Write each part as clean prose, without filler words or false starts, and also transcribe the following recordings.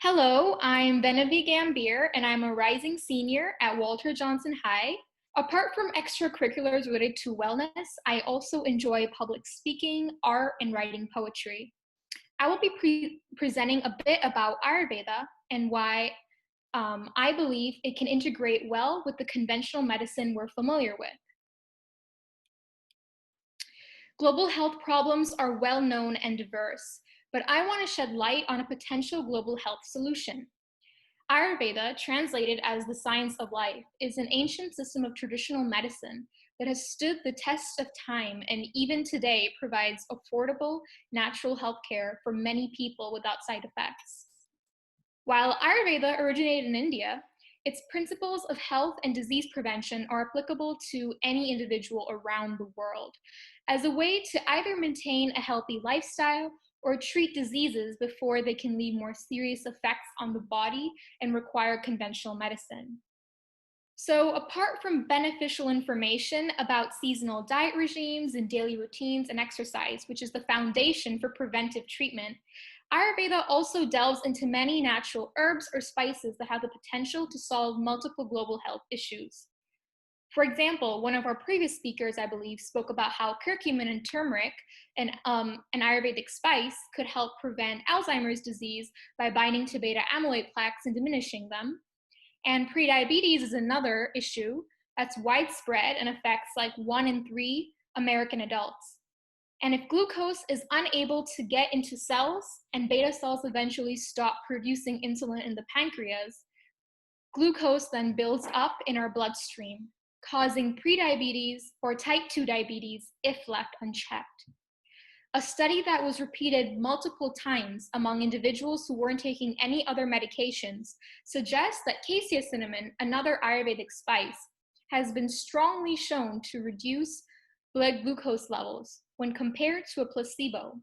Hello, I'm Vainavi Gambhir, and I'm a rising senior at Walter Johnson High. Apart from extracurriculars related to wellness, I also enjoy public speaking, art, and writing poetry. I will be presenting a bit about Ayurveda and why I believe it can integrate well with the conventional medicine we're familiar with. Global health problems are well known and diverse, but I want to shed light on a potential global health solution. Ayurveda, translated as the science of life, is an ancient system of traditional medicine that has stood the test of time and even today provides affordable, natural health care for many people without side effects. While Ayurveda originated in India, its principles of health and disease prevention are applicable to any individual around the world as a way to either maintain a healthy lifestyle or treat diseases before they can leave more serious effects on the body and require conventional medicine. So, apart from beneficial information about seasonal diet regimes and daily routines and exercise, which is the foundation for preventive treatment, Ayurveda also delves into many natural herbs or spices that have the potential to solve multiple global health issues. For example, one of our previous speakers, I believe, spoke about how curcumin and turmeric, an Ayurvedic spice, could help prevent Alzheimer's disease by binding to beta amyloid plaques and diminishing them. And prediabetes is another issue that's widespread and affects like 1 in 3 American adults. And if glucose is unable to get into cells and beta cells eventually stop producing insulin in the pancreas, glucose then builds up in our bloodstream, causing prediabetes or type 2 diabetes if left unchecked. A study that was repeated multiple times among individuals who weren't taking any other medications suggests that cassia cinnamon, another Ayurvedic spice, has been strongly shown to reduce blood glucose levels when compared to a placebo.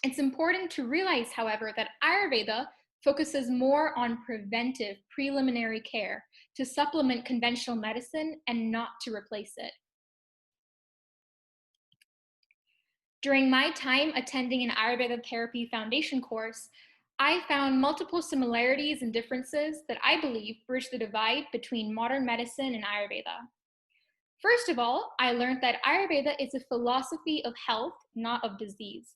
It's important to realize, however, that Ayurveda focuses more on preventive preliminary care to supplement conventional medicine and not to replace it. During my time attending an Ayurveda Therapy Foundation course, I found multiple similarities and differences that I believe bridge the divide between modern medicine and Ayurveda. First of all, I learned that Ayurveda is a philosophy of health, not of disease.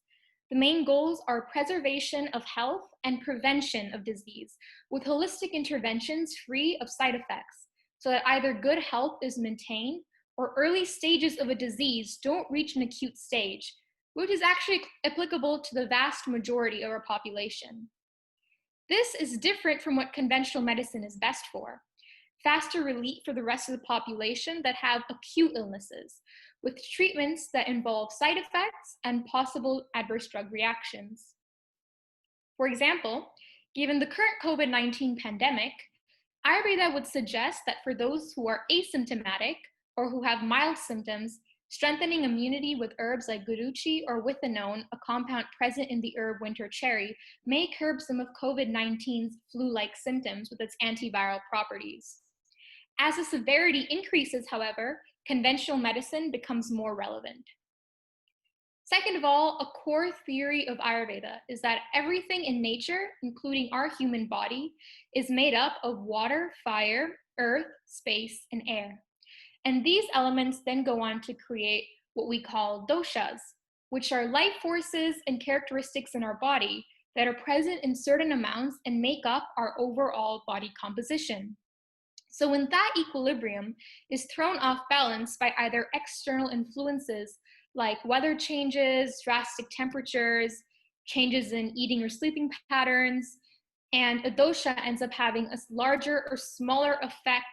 The main goals are preservation of health and prevention of disease, with holistic interventions free of side effects, so that either good health is maintained or early stages of a disease don't reach an acute stage, which is actually applicable to the vast majority of our population. This is different from what conventional medicine is best for: faster relief for the rest of the population that have acute illnesses, with treatments that involve side effects and possible adverse drug reactions. For example, given the current COVID-19 pandemic, Ayurveda would suggest that for those who are asymptomatic or who have mild symptoms, strengthening immunity with herbs like guduchi or withanone, a compound present in the herb winter cherry, may curb some of COVID-19's flu-like symptoms with its antiviral properties. As the severity increases, however, conventional medicine becomes more relevant. Second of all, a core theory of Ayurveda is that everything in nature, including our human body, is made up of water, fire, earth, space, and air. And these elements then go on to create what we call doshas, which are life forces and characteristics in our body that are present in certain amounts and make up our overall body composition. So when that equilibrium is thrown off balance by either external influences like weather changes, drastic temperatures, changes in eating or sleeping patterns, and a dosha ends up having a larger or smaller effect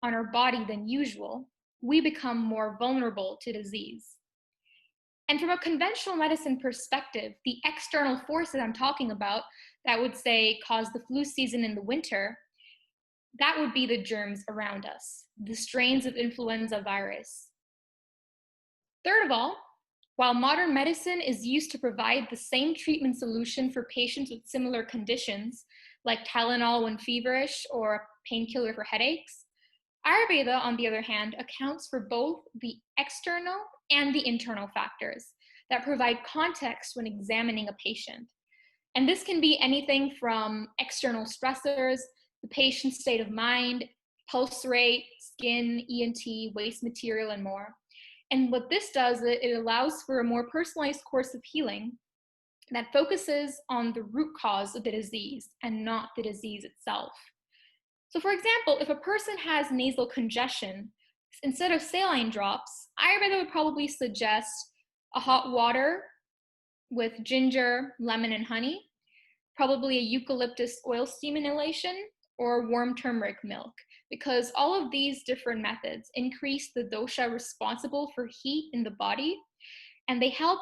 on our body than usual, we become more vulnerable to disease. And from a conventional medicine perspective, the external forces I'm talking about that would say cause the flu season in the winter, that would be the germs around us, the strains of influenza virus. Third of all, while modern medicine is used to provide the same treatment solution for patients with similar conditions, like Tylenol when feverish or a painkiller for headaches, Ayurveda, on the other hand, accounts for both the external and the internal factors that provide context when examining a patient. And this can be anything from external stressors, the patient's state of mind, pulse rate, skin, ENT, waste material, and more. And what this does, it allows for a more personalized course of healing that focuses on the root cause of the disease and not the disease itself. So for example, if a person has nasal congestion, instead of saline drops, Ayurveda would probably suggest a hot water with ginger, lemon, and honey, probably a eucalyptus oil steam inhalation, or warm turmeric milk, because all of these different methods increase the dosha responsible for heat in the body, and they help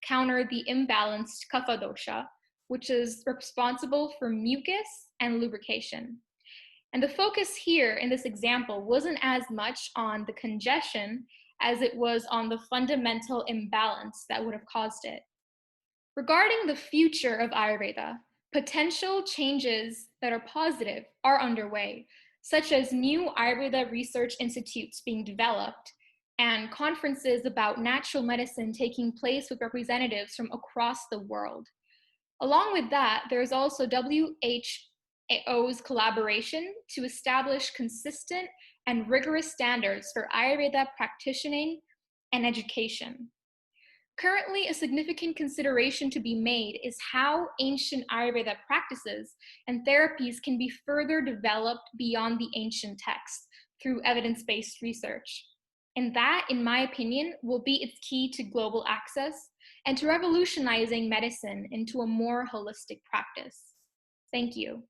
counter the imbalanced kapha dosha, which is responsible for mucus and lubrication. And the focus here in this example wasn't as much on the congestion as it was on the fundamental imbalance that would have caused it. Regarding the future of Ayurveda, potential changes that are positive are underway, such as new Ayurveda research institutes being developed and conferences about natural medicine taking place with representatives from across the world. Along with that, there's also WHO's collaboration to establish consistent and rigorous standards for Ayurveda practicing and education. Currently, a significant consideration to be made is how ancient Ayurveda practices and therapies can be further developed beyond the ancient texts through evidence-based research. And that, in my opinion, will be its key to global access and to revolutionizing medicine into a more holistic practice. Thank you.